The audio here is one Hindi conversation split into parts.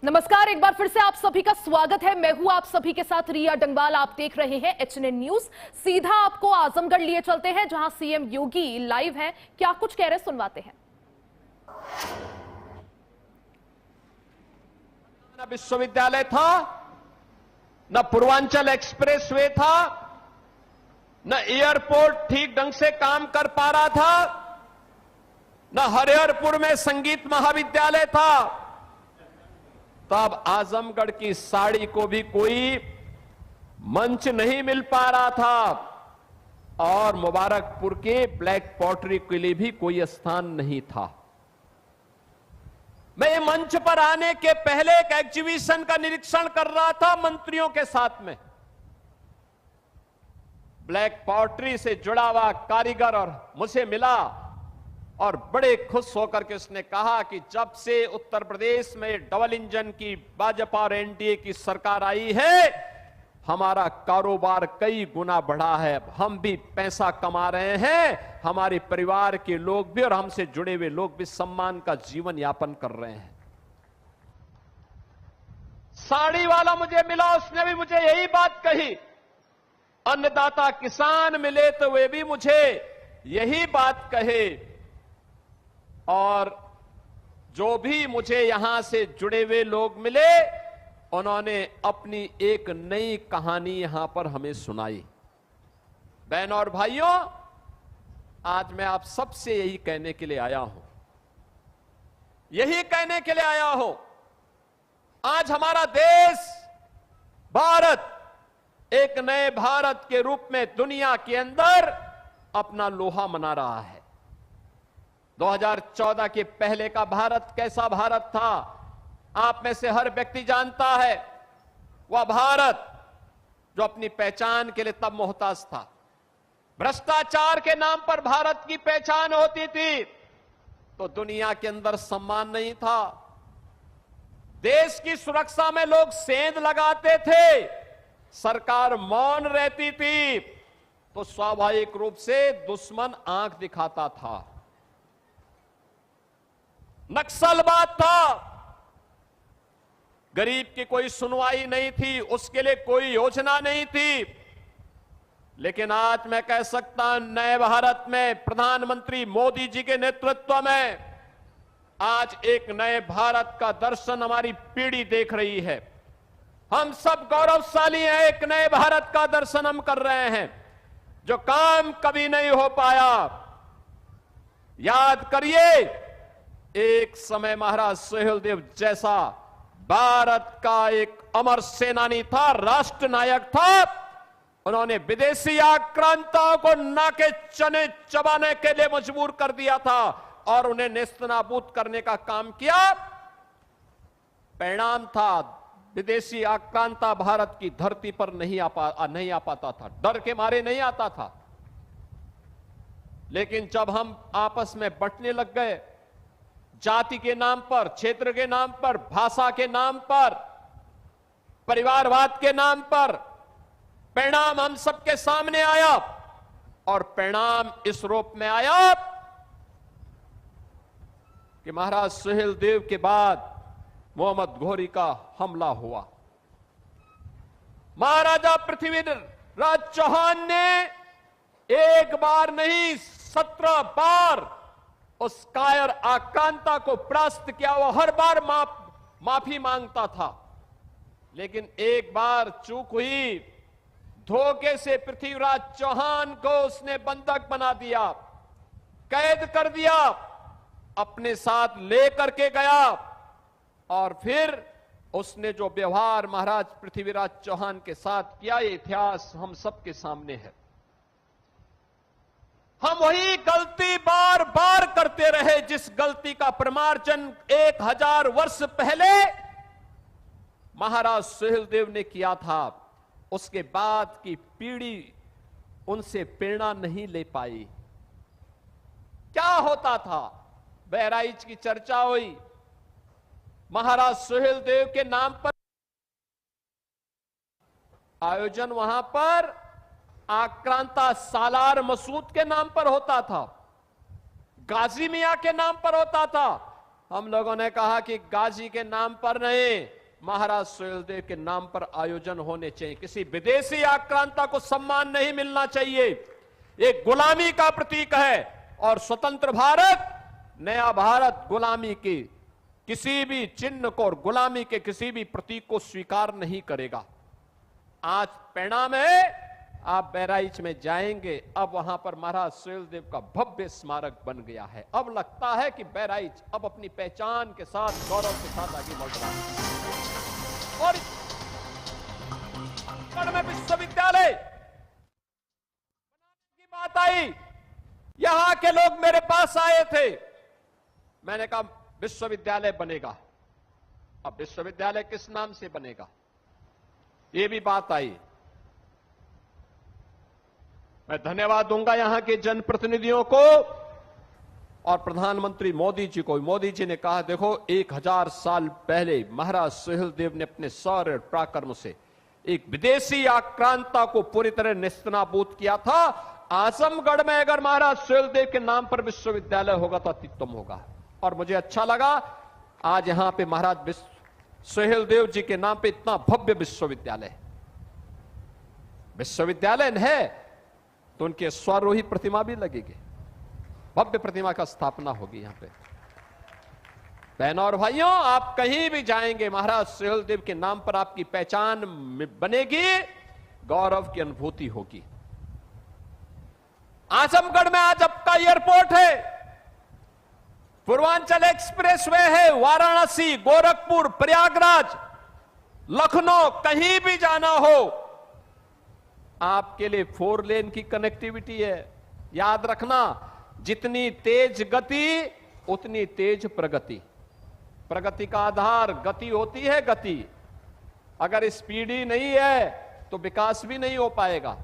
नमस्कार, एक बार फिर से आप सभी का स्वागत है। मैं हूं आप सभी के साथ रिया डंगवाल। आप देख रहे हैं एचएनएन न्यूज। सीधा आपको आजमगढ़ लिए चलते हैं, जहां सीएम योगी लाइव हैं। क्या कुछ कह रहे सुनवाते हैं। न विश्वविद्यालय था, न पूर्वांचल एक्सप्रेसवे था, न एयरपोर्ट ठीक ढंग से काम कर पा रहा था, न हरिहरपुर में संगीत महाविद्यालय था। तब आजमगढ़ की साड़ी को भी कोई मंच नहीं मिल पा रहा था और मुबारकपुर के ब्लैक पॉटरी के लिए भी कोई स्थान नहीं था। मैं मंच पर आने के पहले एक एग्जीबिशन का निरीक्षण कर रहा था मंत्रियों के साथ में। ब्लैक पॉटरी से जुड़ा हुआ कारीगर और मुझे मिला और बड़े खुश होकर के उसने कहा कि जब से उत्तर प्रदेश में डबल इंजन की भाजपा और एनडीए की सरकार आई है, हमारा कारोबार कई गुना बढ़ा है। हम भी पैसा कमा रहे हैं, हमारे परिवार के लोग भी और हमसे जुड़े हुए लोग भी सम्मान का जीवन यापन कर रहे हैं। साड़ी वाला मुझे मिला, उसने भी मुझे यही बात कही। अन्नदाता किसान मिले तो वे भी मुझे यही बात कहे। और जो भी मुझे यहां से जुड़े हुए लोग मिले, उन्होंने अपनी एक नई कहानी यहां पर हमें सुनाई। बहनों और भाइयों, आज मैं आप सबसे यही कहने के लिए आया हूं, आज हमारा देश भारत एक नए भारत के रूप में दुनिया के अंदर अपना लोहा मना रहा है। 2014 के पहले का भारत कैसा भारत था, आप में से हर व्यक्ति जानता है। वह भारत जो अपनी पहचान के लिए तब मोहताज था। भ्रष्टाचार के नाम पर भारत की पहचान होती थी तो दुनिया के अंदर सम्मान नहीं था। देश की सुरक्षा में लोग सेंध लगाते थे, सरकार मौन रहती थी तो स्वाभाविक रूप से दुश्मन आंख दिखाता था। नक्सलवाद था, गरीब की कोई सुनवाई नहीं थी, उसके लिए कोई योजना नहीं थी। लेकिन आज मैं कह सकता हूं, नए भारत में प्रधानमंत्री मोदी जी के नेतृत्व में आज एक नए भारत का दर्शन हमारी पीढ़ी देख रही है। हम सब गौरवशाली हैं, एक नए भारत का दर्शन हम कर रहे हैं जो काम कभी नहीं हो पाया। याद करिए, एक समय महाराज सुहेलदेव जैसा भारत का एक अमर सेनानी था, राष्ट्र नायक था। उन्होंने विदेशी आक्रांताओं को नाके चने चबाने के लिए मजबूर कर दिया था और उन्हें नेस्तनाबूद करने का काम किया। परिणाम था, विदेशी आक्रांता भारत की धरती पर नहीं आ पाता था, डर के मारे नहीं आता था। लेकिन जब हम आपस में बंटने लग गए, जाति के नाम पर, क्षेत्र के नाम पर, भाषा के नाम पर, परिवारवाद के नाम पर, परिणाम हम सबके सामने आया और परिणाम इस रूप में आया कि महाराज सुहेलदेव के बाद मोहम्मद घोरी का हमला हुआ। महाराजा पृथ्वीराज चौहान ने एक बार नहीं 17 बार उस कायर आक्रांता को परास्त किया। वो हर बार माफी मांगता था, लेकिन एक बार चूक हुई। धोखे से पृथ्वीराज चौहान को उसने बंधक बना दिया, कैद कर दिया, अपने साथ लेकर के गया और फिर उसने जो व्यवहार महाराज पृथ्वीराज चौहान के साथ किया, ये इतिहास हम सबके सामने है। हम वही गलती बार बार करते रहे जिस गलती का प्रमार्जन 1000 वर्ष पहले महाराज सुहेलदेव ने किया था। उसके बाद की पीढ़ी उनसे प्रेरणा नहीं ले पाई। क्या होता था, बहराइच की चर्चा हुई, महाराज सुहेलदेव के नाम पर आयोजन वहां पर आक्रांता सालार मसूद के नाम पर होता था, गाजी मियां के नाम पर होता था। हम लोगों ने कहा कि गाजी के नाम पर नहीं, महाराज सुहेलदेव के नाम पर आयोजन होने चाहिए। किसी विदेशी आक्रांता को सम्मान नहीं मिलना चाहिए। एक गुलामी का प्रतीक है और स्वतंत्र भारत, नया भारत गुलामी की किसी भी चिन्ह को और गुलामी के किसी भी प्रतीक को स्वीकार नहीं करेगा। आज परिणाम है, आप बहराइच में जाएंगे, अब वहां पर महाराज सुहेलदेव का भव्य स्मारक बन गया है। अब लगता है कि बहराइच अब अपनी पहचान के साथ, गौरव के साथ आगे बढ़ रहा है। और में विश्वविद्यालय की बात आई, यहां के लोग मेरे पास आए थे, मैंने कहा विश्वविद्यालय बनेगा। अब विश्वविद्यालय किस नाम से बनेगा, ये भी बात आई। मैं धन्यवाद दूंगा यहां के जनप्रतिनिधियों को और प्रधानमंत्री मोदी जी को। मोदी जी ने कहा, देखो 1000 साल पहले महाराज सुहेलदेव ने अपने शौर्य पराक्रम से एक विदेशी आक्रांता को पूरी तरह नेस्तनाबूद किया था। आजमगढ़ में अगर महाराज सुहेलदेव के नाम पर विश्वविद्यालय होगा तो अत्युत्तम होगा। और मुझे अच्छा लगा आज यहां पे महाराज सुहेलदेव जी के नाम पे इतना भव्य विश्वविद्यालय है, तो उनके स्वारोही प्रतिमा भी लगेगी, भव्य प्रतिमा का स्थापना होगी यहां पे। बहनों और भाइयों, आप कहीं भी जाएंगे, महाराज सुहेलदेव के नाम पर आपकी पहचान बनेगी, गौरव की अनुभूति होगी। आजमगढ़ में आज आपका एयरपोर्ट है, पूर्वांचल एक्सप्रेसवे है, वाराणसी, गोरखपुर, प्रयागराज, लखनऊ, कहीं भी जाना हो आपके लिए 4 लेन की कनेक्टिविटी है। याद रखना, जितनी तेज गति उतनी तेज प्रगति। प्रगति का आधार गति होती है। गति अगर स्पीड ही नहीं है तो विकास भी नहीं हो पाएगा।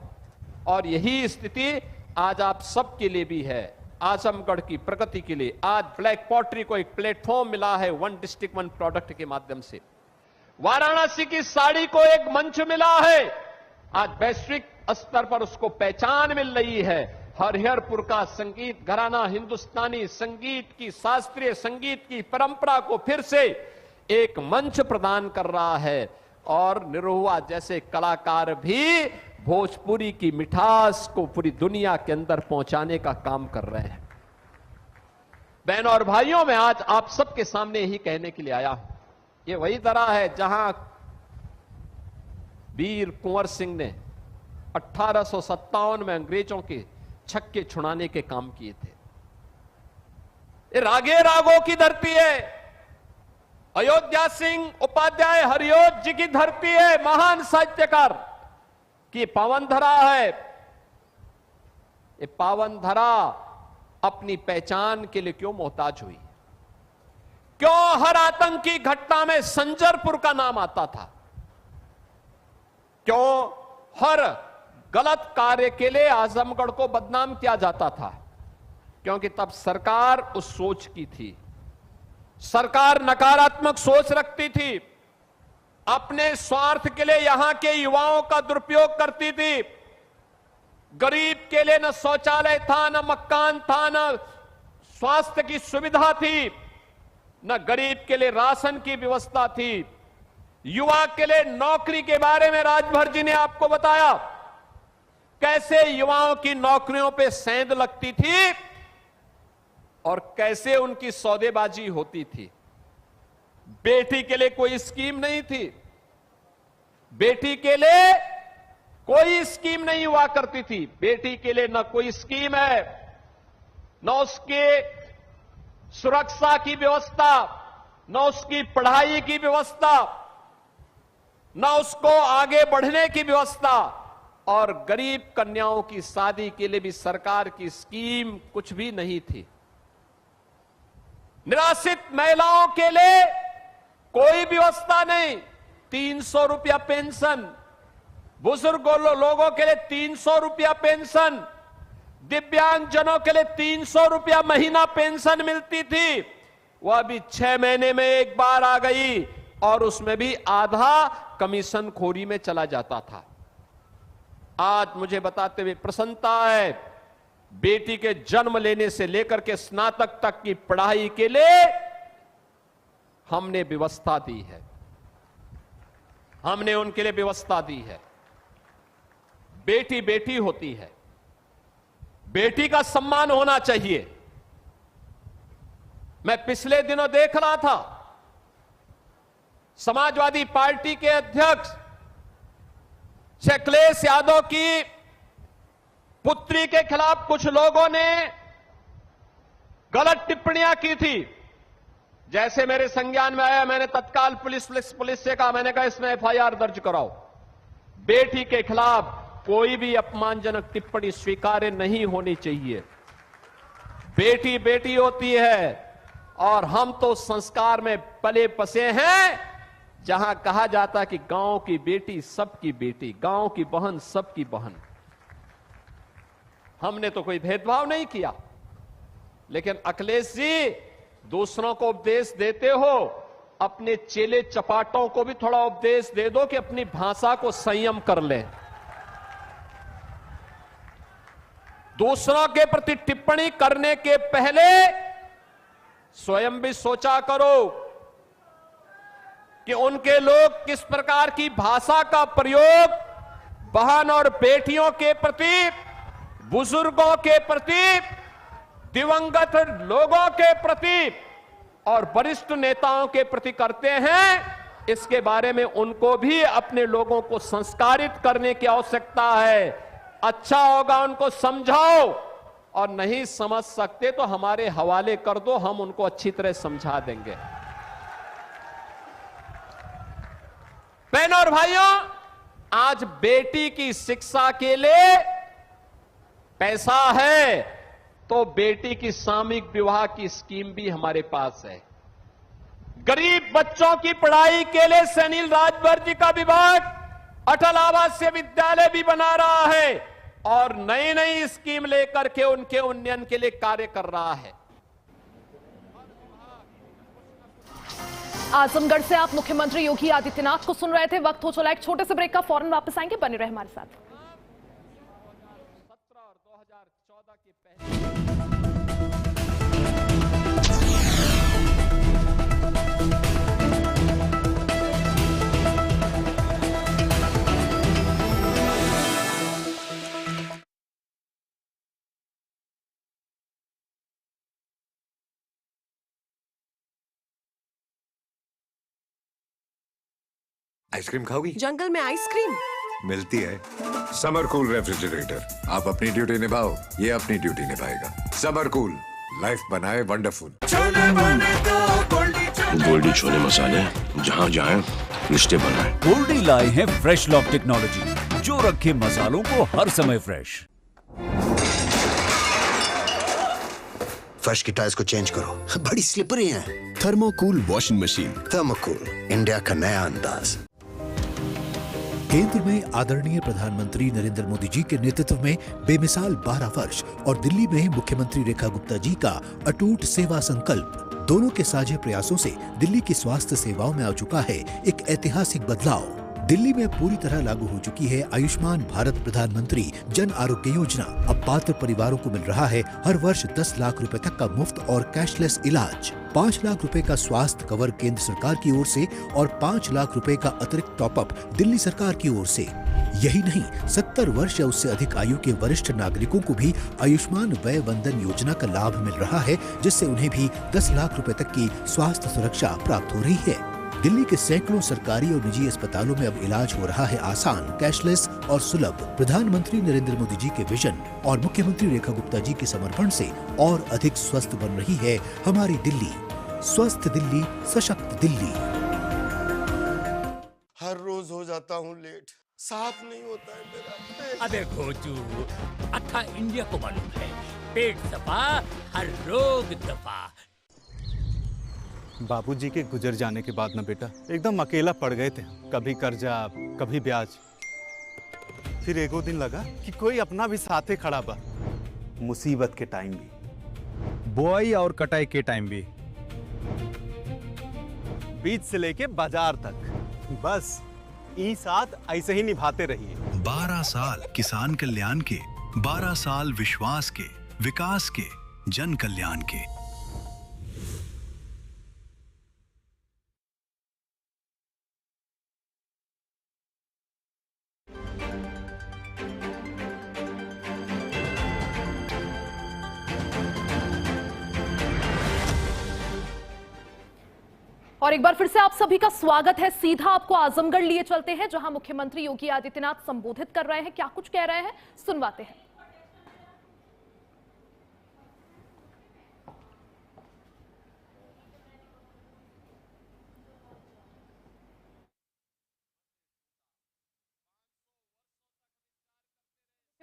और यही स्थिति आज आप सबके लिए भी है, आजमगढ़ की प्रगति के लिए। आज ब्लैक पॉटरी को एक प्लेटफॉर्म मिला है, 1 डिस्ट्रिक्ट 1 प्रोडक्ट के माध्यम से। वाराणसी की साड़ी को एक मंच मिला है, आज वैश्विक स्तर पर उसको पहचान मिल रही है। हरिहरपुर का संगीत घराना हिंदुस्तानी संगीत की, शास्त्रीय संगीत की परंपरा को फिर से एक मंच प्रदान कर रहा है। और निरहुआ जैसे कलाकार भी भोजपुरी की मिठास को पूरी दुनिया के अंदर पहुंचाने का काम कर रहे हैं। बहनों और भाइयों, मैं आज आप सबके सामने यही कहने के लिए आया हूं, ये वही दरा है जहां वीर कुंवर सिंह ने 1857 में अंग्रेजों के छक्के छुड़ाने के काम किए थे। ये रागे रागों की धरती है, अयोध्या सिंह उपाध्याय हरिओत जी की धरती है, महान साहित्यकार की पावन धरा है। ये पावन धरा अपनी पहचान के लिए क्यों मोहताज हुई? क्यों हर आतंकी घटना में संजरपुर का नाम आता था? क्यों हर गलत कार्य के लिए आजमगढ़ को बदनाम किया जाता था? क्योंकि तब सरकार उस सोच की थी, सरकार नकारात्मक सोच रखती थी, अपने स्वार्थ के लिए यहां के युवाओं का दुरुपयोग करती थी। गरीब के लिए न शौचालय था, न मकान था, न स्वास्थ्य की सुविधा थी, न गरीब के लिए राशन की व्यवस्था थी। युवा के लिए नौकरी के बारे में राजभर जी ने आपको बताया, कैसे युवाओं की नौकरियों पे सेंध लगती थी और कैसे उनकी सौदेबाजी होती थी। बेटी के लिए कोई स्कीम नहीं थी, बेटी के लिए कोई स्कीम नहीं हुआ करती थी। बेटी के लिए न कोई स्कीम है, न उसके सुरक्षा की व्यवस्था, न उसकी पढ़ाई की व्यवस्था, न उसको आगे बढ़ने की व्यवस्था। और गरीब कन्याओं की शादी के लिए भी सरकार की स्कीम कुछ भी नहीं थी। निराश्रित महिलाओं के लिए कोई व्यवस्था नहीं, 300 रुपया पेंशन, बुजुर्ग लोगों के लिए 300 रुपया पेंशन, दिव्यांगजनों के लिए 300 रुपया महीना पेंशन मिलती थी। वह अभी 6 महीने में एक बार आ गई और उसमें भी आधा कमीशन खोरी में चला जाता था। आज मुझे बताते हुए प्रसन्नता है, बेटी के जन्म लेने से लेकर के स्नातक तक की पढ़ाई के लिए हमने व्यवस्था दी है, हमने उनके लिए व्यवस्था दी है। बेटी बेटी होती है, बेटी का सम्मान होना चाहिए। मैं पिछले दिनों देख रहा था, समाजवादी पार्टी के अध्यक्ष श्री अखिलेश यादव की पुत्री के खिलाफ कुछ लोगों ने गलत टिप्पणियां की थी। जैसे मेरे संज्ञान में आया, मैंने तत्काल पुलिस से कहा, मैंने कहा इसमें एफआईआर दर्ज कराओ। बेटी के खिलाफ कोई भी अपमानजनक टिप्पणी स्वीकार्य नहीं होनी चाहिए। बेटी बेटी होती है, और हम तो संस्कार में पले बसे हैं जहां कहा जाता है कि गांव की बेटी सबकी बेटी, गांव की बहन सबकी बहन। हमने तो कोई भेदभाव नहीं किया, लेकिन अखिलेश जी दूसरों को उपदेश देते हो, अपने चेले चपाटों को भी थोड़ा उपदेश दे दो कि अपनी भाषा को संयम कर लें। दूसरों के प्रति टिप्पणी करने के पहले स्वयं भी सोचा करो कि उनके लोग किस प्रकार की भाषा का प्रयोग बहन और बेटियों के प्रति, बुजुर्गों के प्रति, दिवंगत लोगों के प्रति और वरिष्ठ नेताओं के प्रति करते हैं। इसके बारे में उनको भी अपने लोगों को संस्कारित करने की आवश्यकता है। अच्छा होगा उनको समझाओ, और नहीं समझ सकते तो हमारे हवाले कर दो, हम उनको अच्छी तरह समझा देंगे। बहनों और भाइयों, आज बेटी की शिक्षा के लिए पैसा है, तो बेटी की सामूहिक विवाह की स्कीम भी हमारे पास है। गरीब बच्चों की पढ़ाई के लिए सुनील राजभर जी का विभाग अटल आवासीय विद्यालय भी बना रहा है, और नई नई स्कीम लेकर के उनके उन्नयन के लिए कार्य कर रहा है। आजमगढ़ से आप मुख्यमंत्री योगी आदित्यनाथ को सुन रहे थे। वक्त हो चला एक छोटे से ब्रेक का, फौरन वापस आएंगे, बने रहे हमारे साथ। 2017 और 2014 के पहले आइसक्रीम खाओगी? जंगल में आइसक्रीम मिलती है। समर कूल रेफ्रिजरेटर, आप अपनी ड्यूटी निभाओ, ये अपनी ड्यूटी निभाएगा। समर कूल, लाइफ बनाए वंडरफुल। गोल्डी छोले मसाले, जहाँ जाएं रिश्ते बनाए। गोल्डी लाए हैं फ्रेश लॉक टेक्नोलॉजी, जो रखे मसालों को हर समय फ्रेश। फर्श की टाइल्स को चेंज करो, बड़ी स्लिपरी हैं। थर्मोकूल वॉशिंग मशीन। थर्मोकूल, इंडिया का नया अंदाज। केंद्र में आदरणीय प्रधानमंत्री नरेंद्र मोदी जी के नेतृत्व में बेमिसाल 12 वर्ष और दिल्ली में मुख्यमंत्री रेखा गुप्ता जी का अटूट सेवा संकल्प, दोनों के साझे प्रयासों से दिल्ली की स्वास्थ्य सेवाओं में आ चुका है एक ऐतिहासिक बदलाव। दिल्ली में पूरी तरह लागू हो चुकी है आयुष्मान भारत प्रधानमंत्री जन आरोग्य योजना। अब पात्र परिवारों को मिल रहा है हर वर्ष 10 लाख रुपए तक का मुफ्त और कैशलेस इलाज, 5 लाख रुपए का स्वास्थ्य कवर केंद्र सरकार की ओर से और 5 लाख रुपए का अतिरिक्त टॉपअप दिल्ली सरकार की ओर से। यही नहीं, 70 वर्ष या उससे अधिक आयु के वरिष्ठ नागरिकों को भी आयुष्मान वय वंदन योजना का लाभ मिल रहा है, जिससे उन्हें भी 10 लाख रुपए तक की स्वास्थ्य सुरक्षा प्राप्त हो रही है। दिल्ली के सैकड़ों सरकारी और निजी अस्पतालों में अब इलाज हो रहा है आसान, कैशलेस और सुलभ। प्रधानमंत्री नरेंद्र मोदी जी के विजन और मुख्यमंत्री रेखा गुप्ता जी के समर्पण से और अधिक स्वस्थ बन रही है हमारी दिल्ली। स्वस्थ दिल्ली, सशक्त दिल्ली। हर रोज हो जाता हूँ लेट, साफ नहीं होता है मेरा। अबे घोचू, अथा इंडिया को मालूम है, पेट सफा हर रोग दफा। बाबूजी के गुजर जाने के बाद ना बेटा एकदम अकेला पड़ गए थे। कभी कर्जा, कभी ब्याज। फिर एगो दिन लगा कि कोई अपना भी साथे खड़ा बा। मुसीबत के टाइम भी, बुआई और कटाई के टाइम भी, बीज से लेके बाजार तक, बस ई साथ ऐसे ही निभाते रहिए। 12 साल किसान कल्याण के, 12 साल विश्वास के, विकास के, जन कल्याण के। और एक बार फिर से आप सभी का स्वागत है। सीधा आपको आजमगढ़ लिए चलते हैं, जहां मुख्यमंत्री योगी आदित्यनाथ संबोधित कर रहे हैं। क्या कुछ कह रहे हैं, सुनवाते हैं।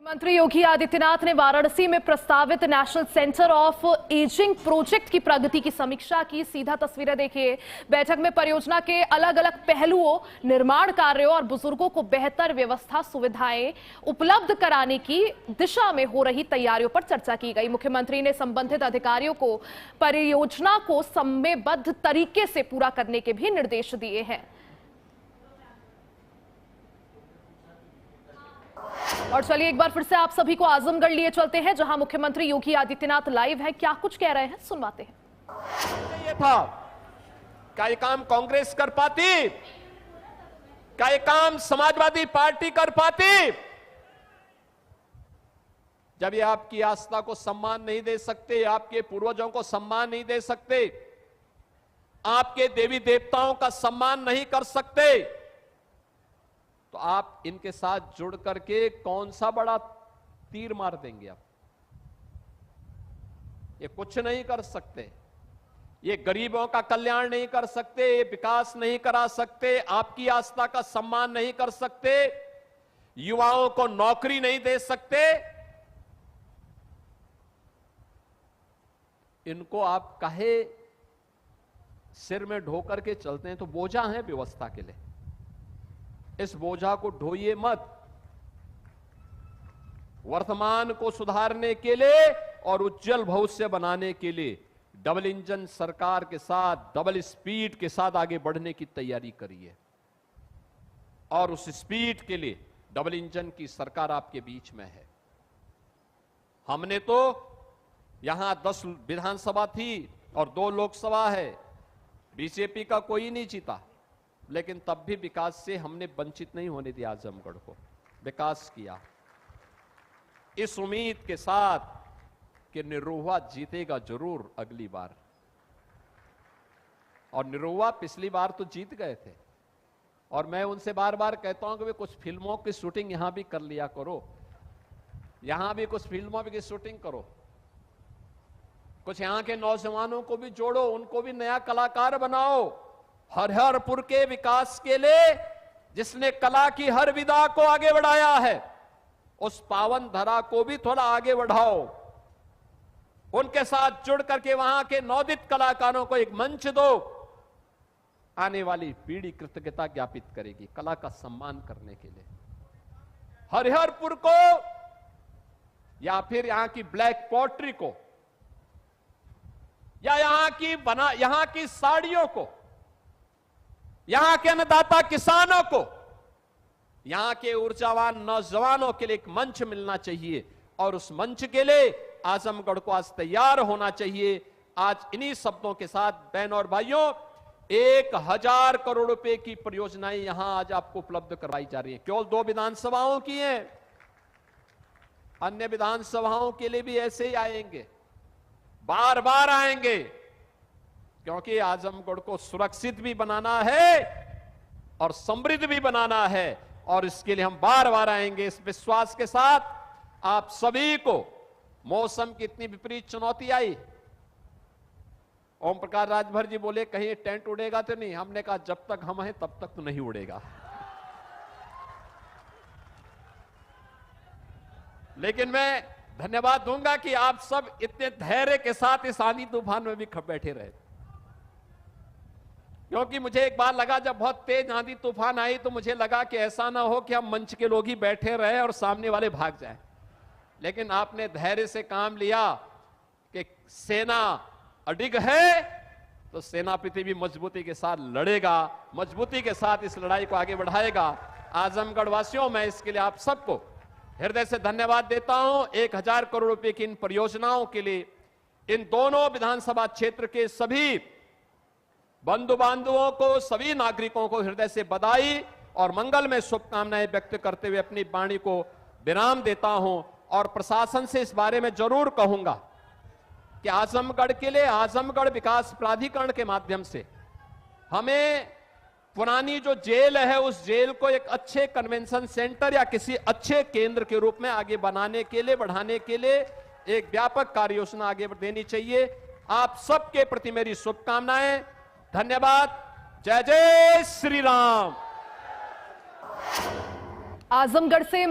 मुख्यमंत्री योगी आदित्यनाथ ने वाराणसी में प्रस्तावित national centre of ageing project की प्रगति की समीक्षा की। सीधा तस्वीरें देखिए। बैठक में परियोजना के अलग अलग पहलुओं, निर्माण कार्यों और बुजुर्गों को बेहतर व्यवस्था सुविधाएं उपलब्ध कराने की दिशा में हो रही तैयारियों पर चर्चा की गई। मुख्यमंत्री ने संबंधित अधिकारियों को परियोजना को समयबद्ध तरीके से पूरा करने के भी निर्देश दिए हैं। और चलिए एक बार फिर से आप सभी को आजमगढ़ लिए चलते हैं, जहां मुख्यमंत्री योगी आदित्यनाथ लाइव है। क्या कुछ कह रहे हैं, सुनवाते हैं। ये था, क्या ये काम कांग्रेस कर पाती? क्या ये काम समाजवादी पार्टी कर पाती? जब ये आपकी आस्था को सम्मान नहीं दे सकते, आपके पूर्वजों को सम्मान नहीं दे सकते, आपके देवी देवताओं का सम्मान नहीं कर सकते, तो आप इनके साथ जुड़ करके कौन सा बड़ा तीर मार देंगे? आप ये कुछ नहीं कर सकते, ये गरीबों का कल्याण नहीं कर सकते, ये विकास नहीं करा सकते, आपकी आस्था का सम्मान नहीं कर सकते, युवाओं को नौकरी नहीं दे सकते। इनको आप काहे सिर में ढो करके चलते हैं? तो बोझा है व्यवस्था के लिए, इस बोझा को ढोइए मत। वर्तमान को सुधारने के लिए और उज्जवल भविष्य बनाने के लिए डबल इंजन सरकार के साथ, डबल स्पीड के साथ आगे बढ़ने की तैयारी करिए। और उस स्पीड के लिए डबल इंजन की सरकार आपके बीच में है। हमने तो यहां 10 विधानसभा थी और 2 लोकसभा है, बीजेपी का कोई नहीं जीता, लेकिन तब भी विकास से हमने वंचित नहीं होने दिया। आजमगढ़ को विकास किया, इस उम्मीद के साथ कि निरुआ जीतेगा जरूर अगली बार। और निरुआ पिछली बार तो जीत गए थे, और मैं उनसे बार बार कहता हूं कि वे कुछ फिल्मों की शूटिंग यहां भी कर लिया करो, यहां भी कुछ फिल्मों की शूटिंग करो, कुछ यहां के नौजवानों को भी जोड़ो, उनको भी नया कलाकार बनाओ। हरिहरपुर के विकास के लिए जिसने कला की हर विधा को आगे बढ़ाया है, उस पावन धरा को भी थोड़ा आगे बढ़ाओ। उनके साथ जुड़ करके वहां के नवोदित कलाकारों को एक मंच दो। आने वाली पीढ़ी कृतज्ञता ज्ञापित करेगी कला का सम्मान करने के लिए। हरिहरपुर को या फिर यहां की ब्लैक पॉटरी को, या यहां की साड़ियों को, यहां के अन्नदाता किसानों को, यहां के ऊर्जावान नौजवानों के लिए एक मंच मिलना चाहिए। और उस मंच के लिए आजमगढ़ को आज तैयार होना चाहिए। आज इन्हीं शब्दों के साथ बहन और भाइयों, 1000 करोड़ रुपए की परियोजनाएं यहां आज आपको उपलब्ध करवाई जा रही हैं। केवल 2 विधानसभाओं की हैं, अन्य विधानसभाओं के लिए भी ऐसे ही आएंगे, बार बार आएंगे, क्योंकि आजमगढ़ को सुरक्षित भी बनाना है और समृद्ध भी बनाना है। और इसके लिए हम बार बार आएंगे इस विश्वास के साथ। आप सभी को मौसम की इतनी विपरीत चुनौती आई, ओम प्रकाश राजभर जी बोले कहीं टेंट उड़ेगा तो नहीं, हमने कहा जब तक हम हैं तब तक तो नहीं उड़ेगा। लेकिन मैं धन्यवाद दूंगा कि आप सब इतने धैर्य के साथ इस आंधी तूफान में भी बैठे रहे, क्योंकि मुझे एक बार लगा जब बहुत तेज आंधी तूफान आई तो मुझे लगा कि ऐसा ना हो कि हम मंच के लोग ही बैठे रहे और सामने वाले भाग जाएं। लेकिन आपने धैर्य से काम लिया कि सेना अडिग है तो सेनापति भी मजबूती के साथ लड़ेगा, मजबूती के साथ इस लड़ाई को आगे बढ़ाएगा। आजमगढ़ वासियों, मैं इसके लिए आप सबको हृदय से धन्यवाद देता हूं। 1000 करोड़ रुपए की इन परियोजनाओं के लिए इन दोनों विधानसभा क्षेत्र के सभी बंधु बांधवों को, सभी नागरिकों को हृदय से बधाई और मंगल में शुभकामनाएं व्यक्त करते हुए अपनी वाणी को विराम देता हूं। और प्रशासन से इस बारे में जरूर कहूंगा कि आजमगढ़ के लिए आजमगढ़ विकास प्राधिकरण के माध्यम से हमें पुरानी जो जेल है उस जेल को एक अच्छे कन्वेंशन सेंटर या किसी अच्छे केंद्र के रूप में आगे बनाने के लिए, बढ़ाने के लिए एक व्यापक कार्य योजना आगे देनी चाहिए। आप सबके प्रति मेरी शुभकामनाएं। धन्यवाद। जय जय श्री राम। आजमगढ़ से